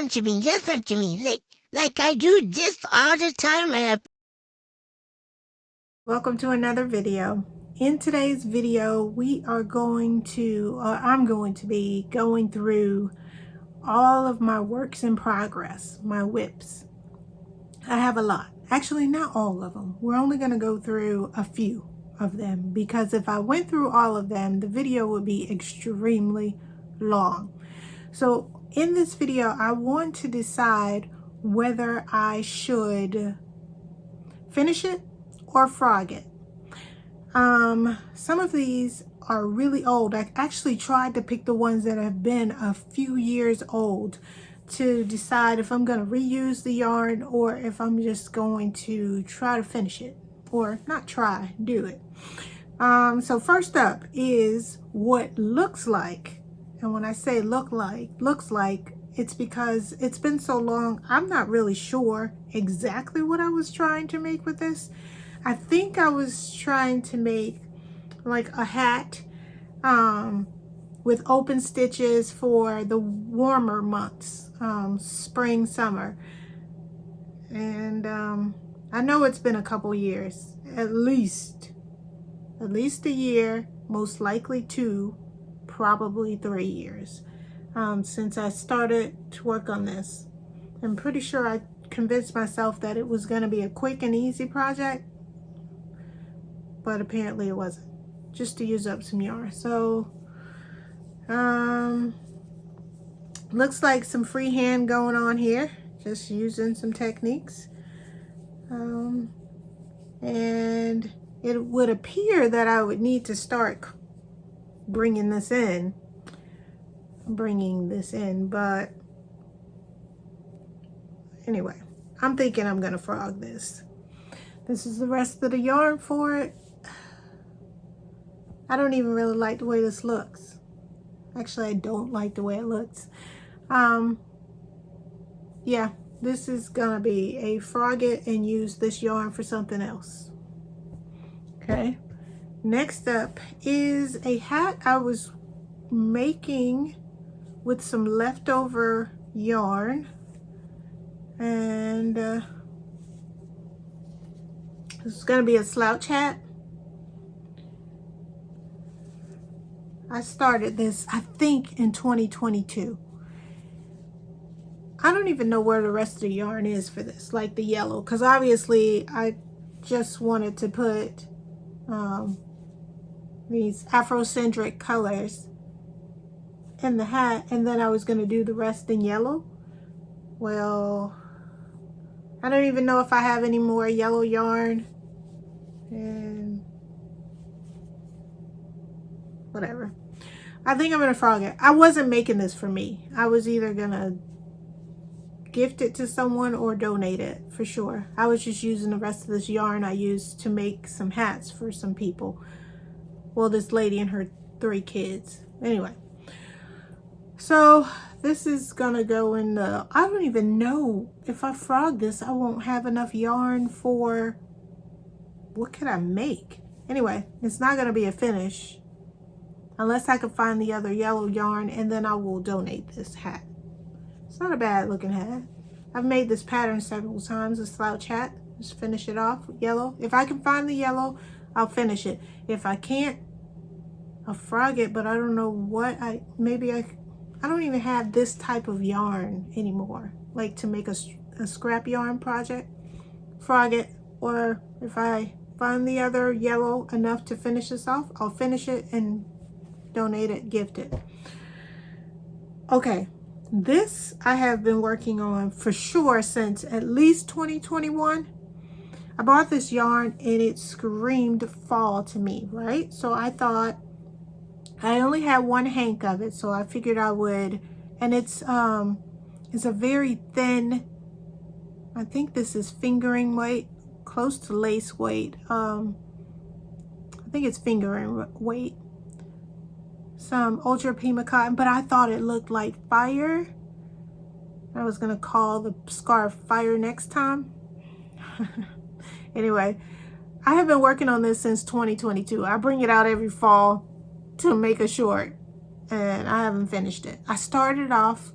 to me, listen to me, like I do this all the time. Welcome to another video. In today's video, I'm going to be going through all of my works in progress, my WIPs. I have a lot. Actually, not all of them. We're only going to go through a few of them because if I went through all of them, the video would be extremely long. So in this video, I want to decide whether I should finish it or frog it. Some of these are really old. I actually tried to pick the ones that have been a few years old to decide if I'm going to reuse the yarn or if I'm just going to try to finish it, or not try, do it. So first up is what looks like. And when I say looks like, it's because it's been so long, I'm not really sure exactly what I was trying to make with this. I think I was trying to make like a hat with open stitches for the warmer months, spring, summer. And I know it's been a couple years, at least a year, most likely 2, probably 3 years, since I started to work on this. I'm pretty sure I convinced myself that it was going to be a quick and easy project, but apparently it wasn't. Just to use up some yarn. So looks like some freehand going on here, just using some techniques, and it would appear that I would need to start bringing this in, but anyway, I'm thinking I'm gonna frog this. This is the rest of the yarn for it. I don't even really like the way this looks. Actually, I don't like the way it looks. Yeah, this is gonna be a frog it and use this yarn for something else. Okay, next up is a hat I was making with some leftover yarn, and this is gonna be a slouch hat. I started this, I think, in 2022. I don't even know where the rest of the yarn is for this, like the yellow, because obviously I just wanted to put these Afrocentric colors in the hat, and then I was going to do the rest in yellow. Well, I don't even know if I have any more yellow yarn, and whatever. I think I'm going to frog it. I wasn't making this for me. I was either going to gift it to someone or donate it, for sure. I was just using the rest of this yarn I used to make some hats for some people. Well, this lady and her 3 kids. Anyway, so this is gonna go in the, I don't even know if I frog this, I won't have enough yarn for, what could I make? Anyway, it's not gonna be a finish unless I can find the other yellow yarn, and then I will donate this hat. It's not a bad looking hat. I've made this pattern several times, a slouch hat. Just finish it off with yellow. If I can find the yellow, I'll finish it. If I can't, I'll frog it, but I don't know what I don't even have this type of yarn anymore, like to make a scrap yarn project. Frog it, or if I find the other yellow enough to finish this off, I'll finish it and donate it, gift it. Okay, this I have been working on for sure since at least 2021. I bought this yarn and it screamed fall to me, right? So I thought, I only had one hank of it, so I figured I would, and it's a very thin, I think this is fingering weight, close to lace weight. I think it's fingering weight. Some Ultra Pima cotton, but I thought it looked like fire. I was gonna call the scarf Fire next time. Anyway, I have been working on this since 2022. I bring it out every fall to make a short, and I haven't finished it. I started off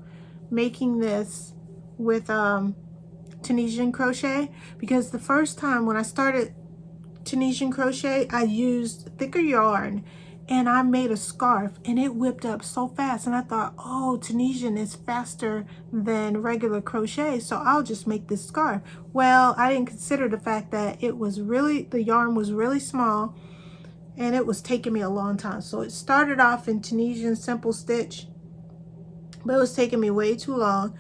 making this with Tunisian crochet, because the first time when I started Tunisian crochet, I used thicker yarn and I made a scarf and it whipped up so fast, and I thought, oh, Tunisian is faster than regular crochet, so I'll just make this scarf. Well, I didn't consider the fact that the yarn was really small and it was taking me a long time. So it started off in Tunisian simple stitch, but it was taking me way too long.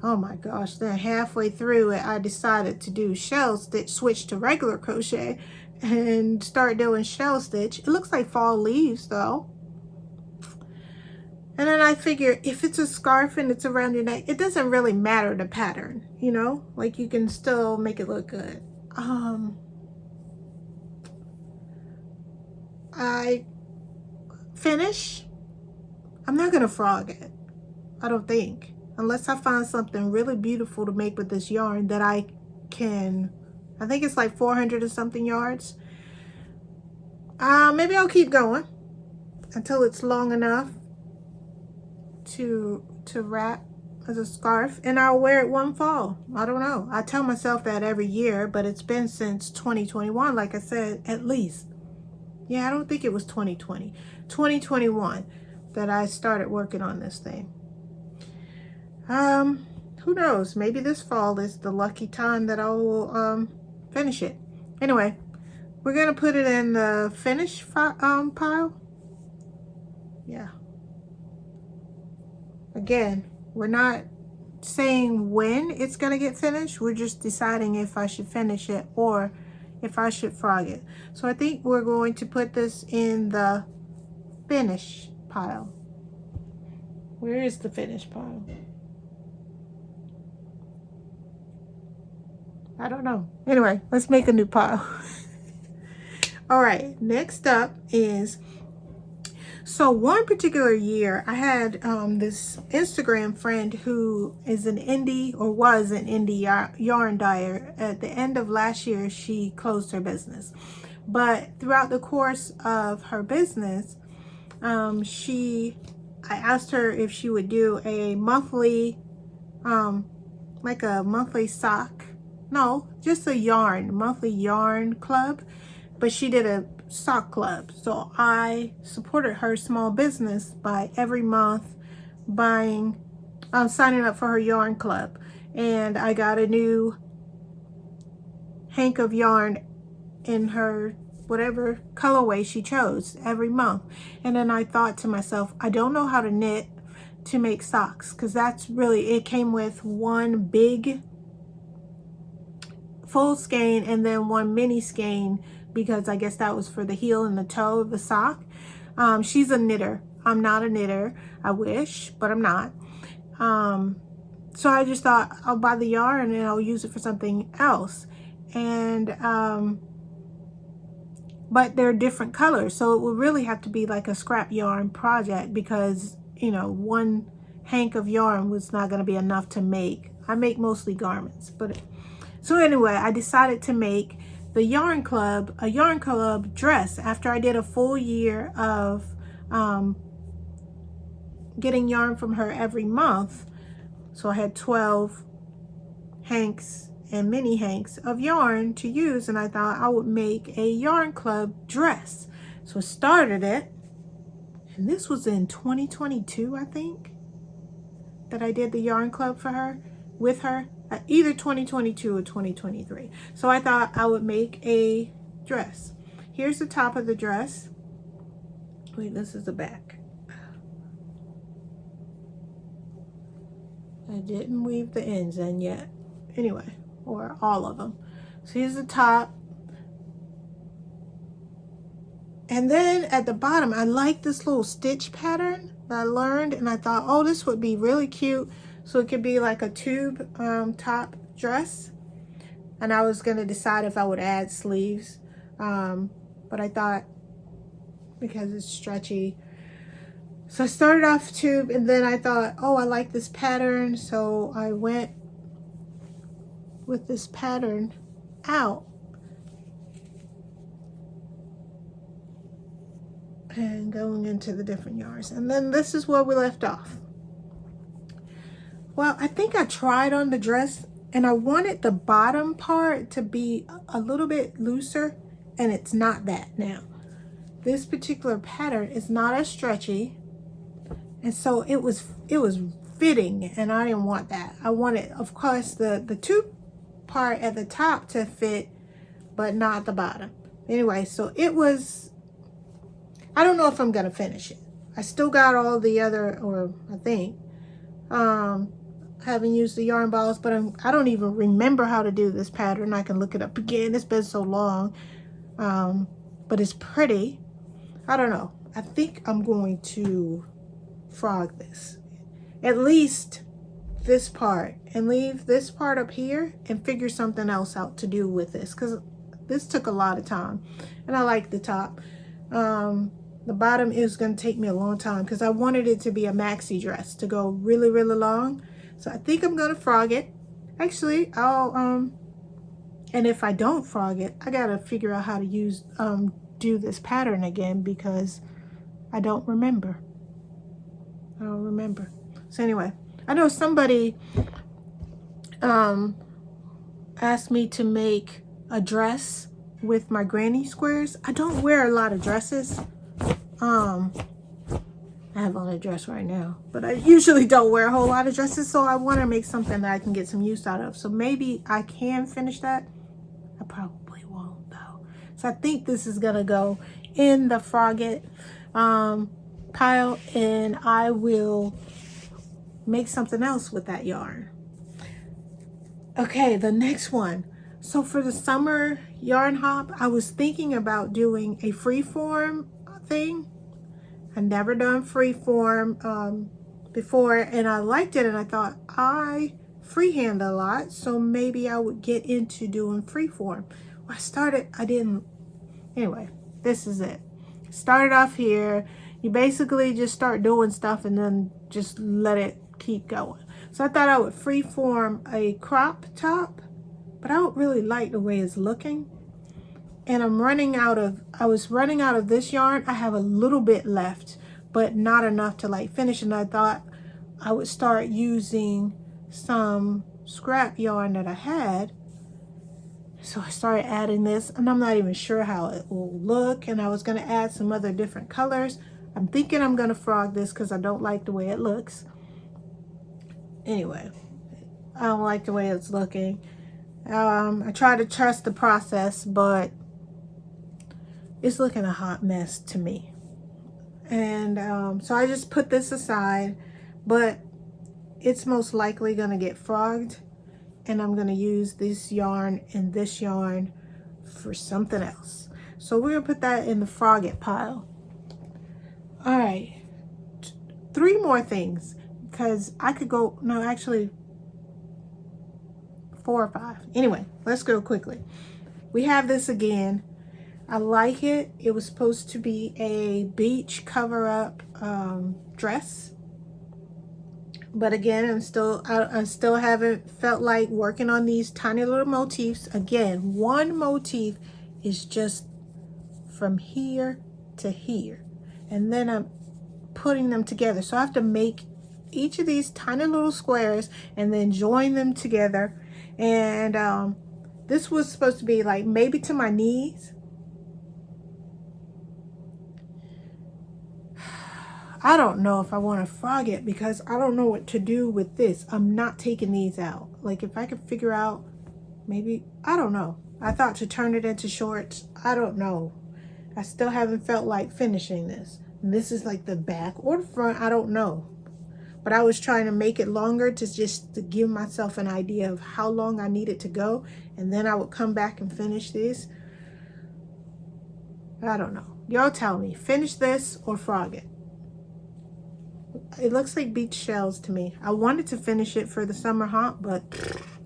Oh my gosh, then halfway through it, I decided to do shell stitch, switch to regular crochet and start doing shell stitch. It looks like fall leaves though. And then I figure if it's a scarf and it's around your neck, it doesn't really matter the pattern, you know, like you can still make it look good. I finish. I'm not gonna frog it, I don't think, unless I find something really beautiful to make with this yarn that I think it's like 400 or something yards. Maybe I'll keep going until it's long enough to wrap as a scarf, and I'll wear it one fall. I don't know. I tell myself that every year, but it's been since 2021, like I said, at least. Yeah, I don't think it was 2020. 2021 that I started working on this thing. Who knows? Maybe this fall is the lucky time that I will finish it. Anyway, we're gonna put it in the finish pile. Yeah. Again, we're not saying when it's gonna get finished. We're just deciding if I should finish it or if I should frog it. So I think we're going to put this in the finish pile. Where is the finish pile? I don't know. Anyway, let's make a new pile. All right, next up is, so one particular year I had this Instagram friend who is an indie, or was an indie yarn dyer. At the end of last year, she closed her business. But throughout the course of her business, I asked her if she would do a monthly, like a monthly sock, no, just a monthly yarn club, but she did a sock club. So I supported her small business by every month signing up for her yarn club, and I got a new hank of yarn in her whatever colorway she chose every month. And then I thought to myself, I don't know how to knit to make socks, because that's really, it came with one big full skein and then one mini skein, because I guess that was for the heel and the toe of the sock. She's a knitter. I'm not a knitter. I wish, but I'm not. So I just thought I'll buy the yarn and I'll use it for something else. And but they're different colors, so it would really have to be like a scrap yarn project, because, you know, one hank of yarn was not going to be enough to make. I make mostly garments, but so anyway, I decided to make the yarn club a yarn club dress after I did a full year of getting yarn from her every month. So I had 12 hanks and mini hanks of yarn to use, and I thought I would make a yarn club dress. So I started it, and this was in 2022, I think, that I did the yarn club for her, with her, either 2022 or 2023. So I thought I would make a dress. Here's the top of the dress. Wait, this is the back. I didn't weave the ends in yet. Anyway, or all of them. So here's the top. And then at the bottom, I like this little stitch pattern that I learned, and I thought, oh, this would be really cute. So it could be like a tube top dress. And I was gonna decide if I would add sleeves. But I thought, because it's stretchy. So I started off tube, and then I thought, oh, I like this pattern. So I went with this pattern out. And going into the different yarns. And then this is where we left off. Well, I think I tried on the dress and I wanted the bottom part to be a little bit looser, and it's not that now. This particular pattern is not as stretchy, and so it was fitting, and I didn't want that. I wanted, of course, the two part at the top to fit, but not the bottom. Anyway, so it was, I don't know if I'm gonna finish it. I still got all the other, or I think, haven't used the yarn balls, but I don't even remember how to do this pattern. I can look it up again. It's been so long, but it's pretty. I don't know. I think I'm going to frog this, at least this part, and leave this part up here and figure something else out to do with this, because this took a lot of time, and I like the top. The bottom is going to take me a long time because I wanted it to be a maxi dress to go really, really long. So I think I'm going to frog it. Actually, I'll, and if I don't frog it, I got to figure out how to use, do this pattern again, because I don't remember. I don't remember. So anyway, I know somebody, asked me to make a dress with my granny squares. I don't wear a lot of dresses. I have on a dress right now, but I usually don't wear a whole lot of dresses, so I want to make something that I can get some use out of. So maybe I can finish that. I probably won't though. So I think this is gonna go in the frog it pile, and I will make something else with that yarn. Okay, the next one. So for the summer yarn hop, I was thinking about doing a freeform thing. I've never done freeform before, and I liked it, and I thought I freehand a lot, so maybe I would get into doing freeform. Anyway, this is it. Started off here. You basically just start doing stuff and then just let it keep going. So I thought I would freeform a crop top, but I don't really like the way it's looking. And I was running out of this yarn. I have a little bit left, but not enough to like finish. And I thought I would start using some scrap yarn that I had. So I started adding this, and I'm not even sure how it will look. And I was going to add some other different colors. I'm thinking I'm going to frog this because I don't like the way it looks. Anyway, I don't like the way it's looking. I try to trust the process, but it's looking a hot mess to me. And so I just put this aside, but it's most likely going to get frogged, and I'm going to use this yarn and this yarn for something else. So we're going to put that in the frog it pile. All right, 3 more things, because I could go, no, actually 4 or 5. Anyway, let's go quickly. We have this again. I like it. It was supposed to be a beach cover-up dress, but again, I still haven't felt like working on these tiny little motifs. Again, one motif is just from here to here, and then I'm putting them together. So I have to make each of these tiny little squares and then join them together. And this was supposed to be like maybe to my knees. I don't know if I want to frog it because I don't know what to do with this. I'm not taking these out. Like if I could figure out, maybe, I don't know. I thought to turn it into shorts. I don't know. I still haven't felt like finishing this. And this is like the back or the front. I don't know. But I was trying to make it longer to give myself an idea of how long I need it to go. And then I would come back and finish this. I don't know. Y'all tell me, finish this or frog it. It looks like beach shells to me. I wanted to finish it for the summer hop, but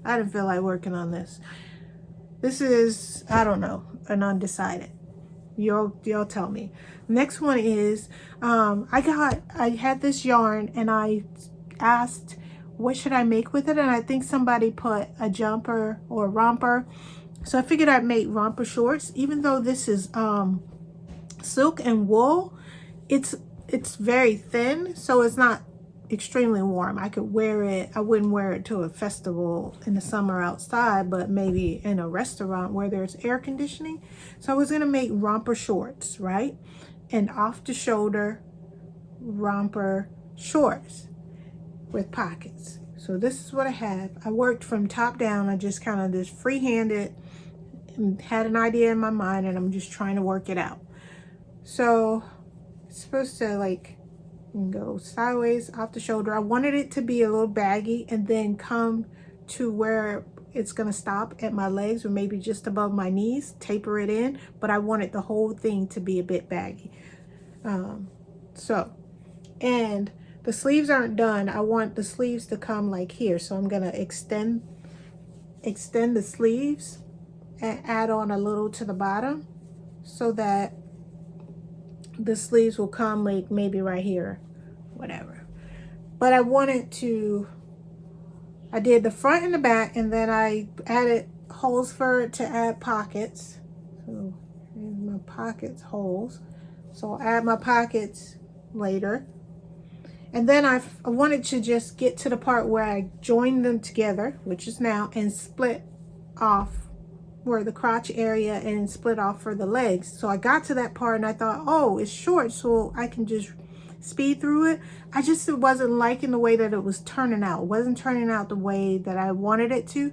I didn't feel like working on this. This is, I don't know, an undecided. Y'all tell me. Next one is, I had this yarn and I asked, what should I make with it? And I think somebody put a jumper or a romper. So I figured I'd make romper shorts. Even though this is silk and wool, it's very thin, so extremely warm. I could wear it. I wouldn't wear it to a festival in the summer outside, but maybe in a restaurant where there's air conditioning. So I was gonna make romper shorts, right? And off the shoulder romper shorts with pockets. So this is what I have. I worked from top down. I just kind of just freehanded and had an idea in my mind, and I'm just trying to work it out. So it's supposed to like go sideways off the shoulder. I wanted it to be a little baggy and then come to where it's gonna stop at my legs or maybe just above my knees, taper it in, but I wanted the whole thing to be a bit baggy. And the sleeves aren't done. I want the sleeves to come like here. So I'm gonna extend the sleeves and add on a little to the bottom so that the sleeves will come like maybe right here, whatever. But I wanted to, I did the front and the back, and then I added holes for it to add pockets. So here's my pockets holes. So I'll add my pockets later. And then I wanted to just get to the part where I joined them together, which is now, and split off where the crotch area and split off for the legs. So I got to that part and I thought, oh, it's short, so I can just speed through it. I just wasn't liking the way that it was turning out. It wasn't turning out the way that I wanted it to.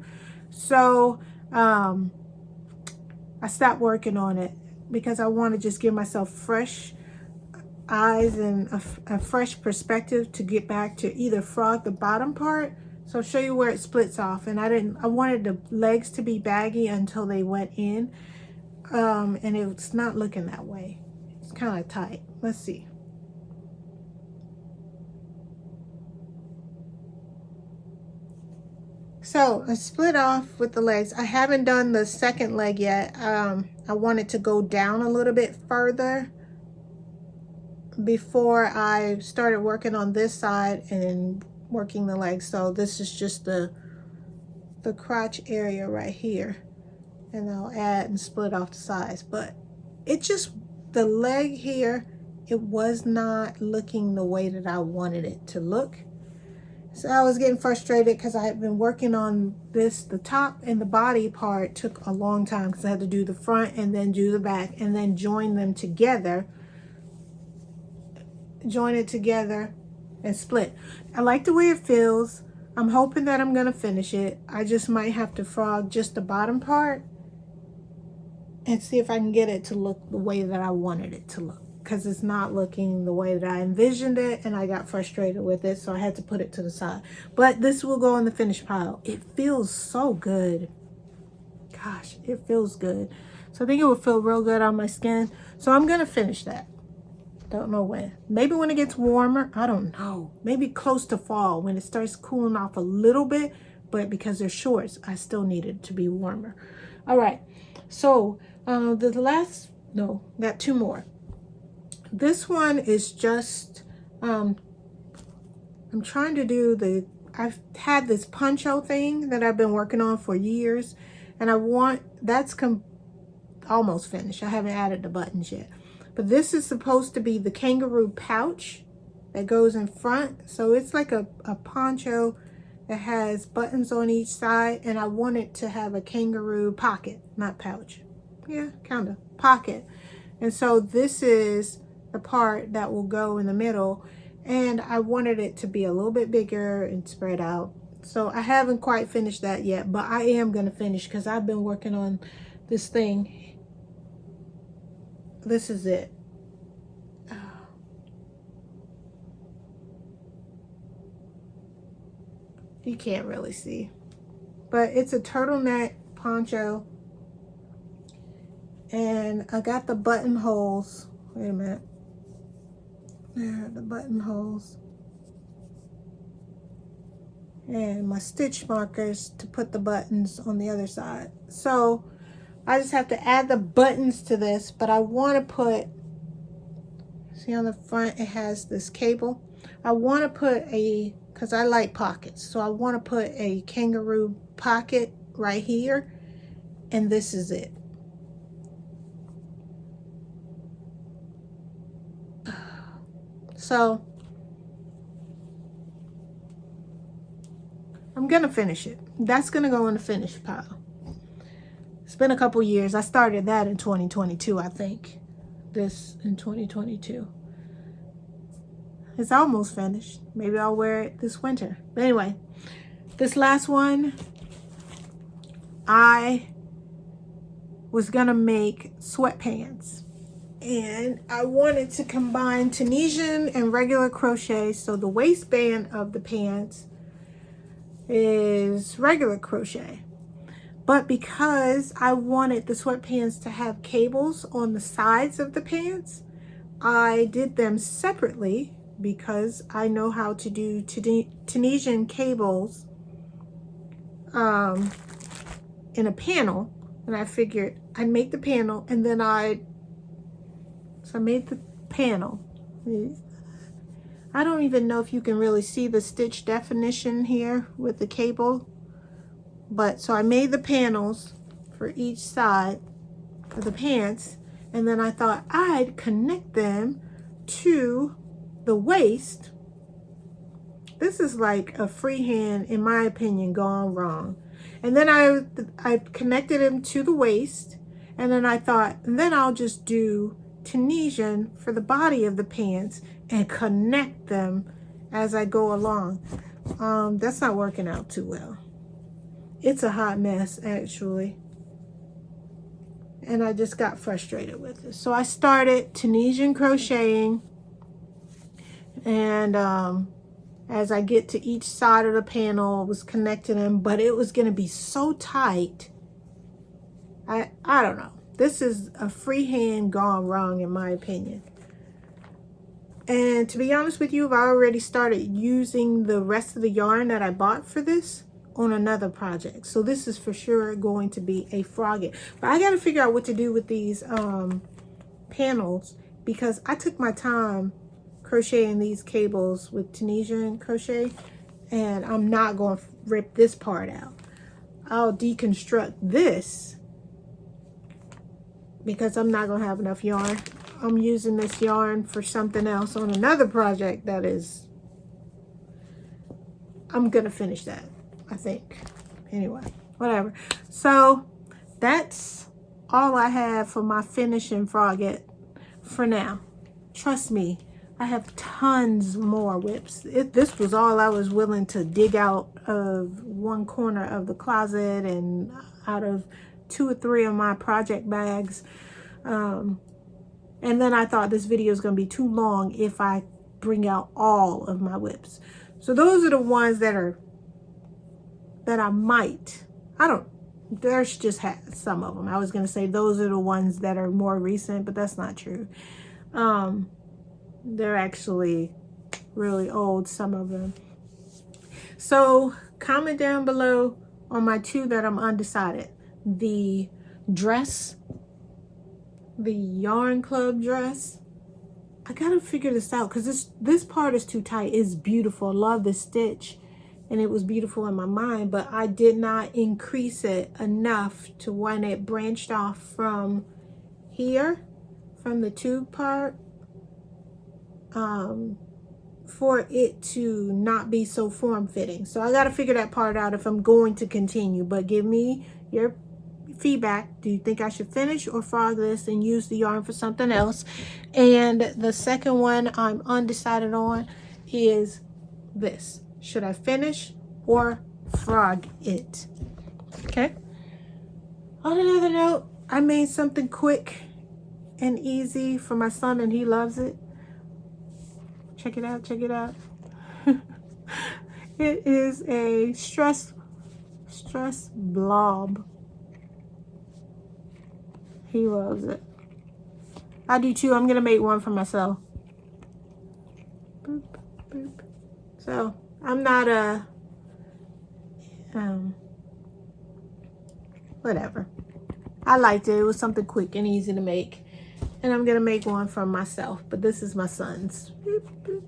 So I stopped working on it because I want to just give myself fresh eyes and a fresh perspective to get back to either frog the bottom part. So I'll show you where it splits off. And I wanted the legs to be baggy until they went in. And it's not looking that way. It's kind of tight. Let's see. So I split off with the legs. I haven't done the second leg yet. I wanted to go down a little bit further before I started working on this side and working the legs. So this is just the crotch area right here, and I'll add and split off the sides. But it just, the leg here, it was not looking the way that I wanted it to look. So I was getting frustrated because I had been working on this. The top and the body part took a long time because I had to do the front and then do the back and then join them together, join it together and split. I like the way it feels. I'm hoping that I'm gonna finish it. I just might have to frog just the bottom part and see if I can get it to look the way that I wanted it to look, because it's not looking the way that I envisioned it, and I got frustrated with it, so I had to put it to the side. But this will go in the finished pile. It feels so good. Gosh, it feels good. So I think it will feel real good on my skin. So I'm gonna finish that. Don't know when. Maybe when it gets warmer. I don't know. Maybe close to fall when it starts cooling off a little bit. But because they're shorts, I still need it to be warmer. All right. So the last, no, got two more. This one is just, I'm trying to do I've had this poncho thing that I've been working on for years. And I want, that's almost finished. I haven't added the buttons yet. But this is supposed to be the kangaroo pouch that goes in front. So it's like a poncho that has buttons on each side. And I want it to have a kangaroo pocket, not pouch. Yeah, kind of pocket. And so this is the part that will go in the middle. And I wanted it to be a little bit bigger and spread out. So I haven't quite finished that yet, but I am going to finish because I've been working on this thing. This is it. You can't really see, but it's a turtleneck poncho, and I got the buttonholes. Wait a minute. There are the buttonholes and my stitch markers to put the buttons on the other side. So I just have to add the buttons to this, but I want to put, see on the front it has this cable. I want to put because I like pockets, so I want to put a kangaroo pocket right here, and this is it. So I'm gonna finish it. That's gonna go in the finished pile. It's been a couple years. I started that in 2022, I think. This in 2022. It's almost finished. Maybe I'll wear it this winter. But anyway, this last one, I was gonna make sweatpants. And I wanted to combine Tunisian and regular crochet. So the waistband of the pants is regular crochet. But because I wanted the sweatpants to have cables on the sides of the pants, I did them separately because I know how to do Tunisian cables in a panel. And I figured I'd make the panel and then so I made the panel. I don't even know if you can really see the stitch definition here with the cable. But so I made the panels for each side of the pants. And then I thought I'd connect them to the waist. This is like a freehand, in my opinion, gone wrong. And then I connected them to the waist. And then I thought, and then I'll just do Tunisian for the body of the pants and connect them as I go along. That's not working out too well. It's a hot mess, actually. And I just got frustrated with it. So I started Tunisian crocheting. And as I get to each side of the panel, I was connecting them. But it was going to be so tight. I don't know. This is a freehand gone wrong, in my opinion. And to be honest with you, I've already started using the rest of the yarn that I bought for this on another project. So this is for sure going to be a frogget. But I got to figure out what to do with these panels because I took my time crocheting these cables with Tunisian crochet. And I'm not going to rip this part out. I'll deconstruct this because I'm not going to have enough yarn. I'm using this yarn for something else on another project that is, I'm going to finish that, I think. Anyway, whatever. So that's all I have for my finishing frogget for now. Trust me, I have tons more WIPs. This was all I was willing to dig out of one corner of the closet and out of 2 or 3 of my project bags. And then I thought this video is going to be too long if I bring out all of my WIPs. So those are the ones that I might. There's just some of them. I was going to say those are the ones that are more recent, but that's not true. They're actually really old, some of them. So comment down below on my 2 that I'm undecided. The dress, the yarn club dress. I gotta figure this out because this part is too tight. It's beautiful. I love this stitch and it was beautiful in my mind, but I did not increase it enough to when it branched off from here, from the tube part, for it to not be so form-fitting. So I gotta figure that part out if I'm going to continue, but give me your feedback. Do you think I should finish or frog this and use the yarn for something else? And the second one I'm undecided on is this. Should I finish or frog it? Okay. On another note, I made something quick and easy for my son and he loves it. Check it out, check it out. It is a stress blob. He loves it. I do too. I'm gonna make one for myself. Boop, boop. So I'm not a whatever. I liked it. It was something quick and easy to make. And I'm gonna make one for myself, but this is my son's. Boop, boop.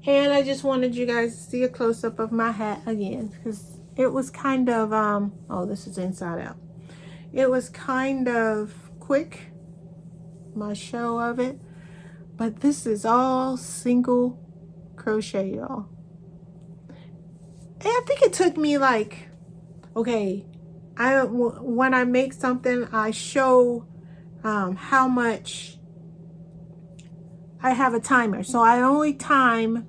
And I just wanted you guys to see a close-up of my hat again because it was kind of oh, this is inside out. It was kind of quick, my show of it, but this is all single crochet, y'all. And I think it took me like, okay, when I make something, I show how much. I have a timer, so I only time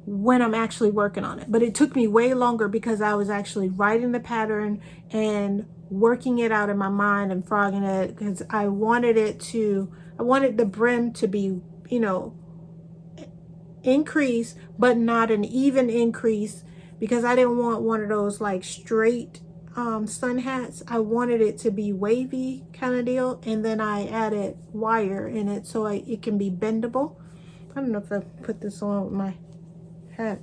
when I'm actually working on it. But it took me way longer because I was actually writing the pattern and working it out in my mind and frogging it, because I wanted the brim to be, you know, increase, but not an even increase, because I didn't want one of those like straight sun hats. I wanted it to be wavy kind of deal, and then I added wire in it so it can be bendable. I don't know if I put this on with my hat.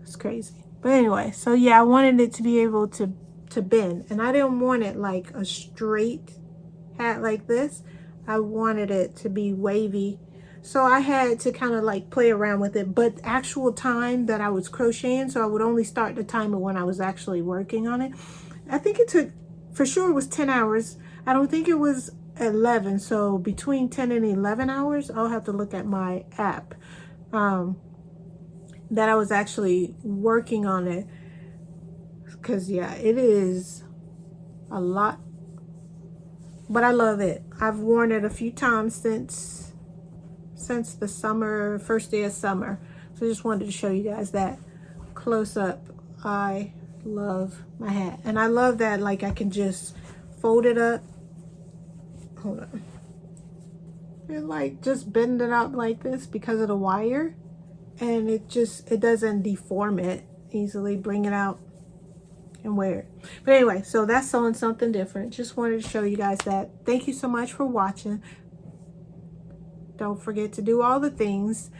It's crazy. But anyway, so yeah, I wanted it to be able to bend, and I didn't want it like a straight hat like this. I wanted it to be wavy. So I had to kind of like play around with it, but actual time that I was crocheting, so I would only start the timer when I was actually working on it. I think it took, for sure it was 10 hours. I don't think it was 11. So between 10 and 11 hours, I'll have to look at my app that I was actually working on it. Because yeah, it is a lot, but I love it. I've worn it a few times since the summer, first day of summer. So I just wanted to show you guys that close up. I love my hat, and I love that like I can just fold it up. Hold on. And like just bend it up like this because of the wire, and it doesn't deform it easily. Bring it out and wear it. But anyway, so that's sewing something different. Just wanted to show you guys that. Thank you so much for watching. Don't forget to do all the things.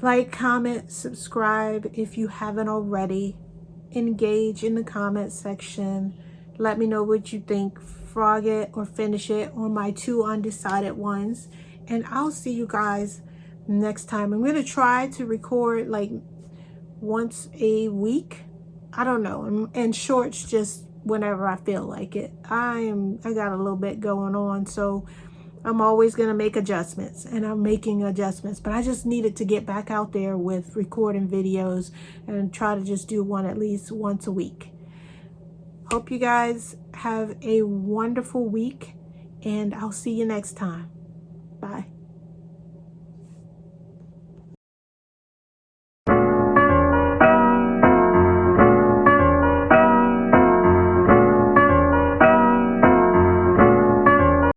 Like, comment, subscribe if you haven't already. Engage in the comment section. Let me know what you think. Frog it or finish it on my 2 undecided ones. And I'll see you guys next time. I'm going to try to record like once a week. I don't know. And shorts just whenever I feel like it. I got a little bit going on, so I'm always going to make adjustments, and I'm making adjustments, but I just needed to get back out there with recording videos and try to just do one at least once a week. Hope you guys have a wonderful week, and I'll see you next time. Bye.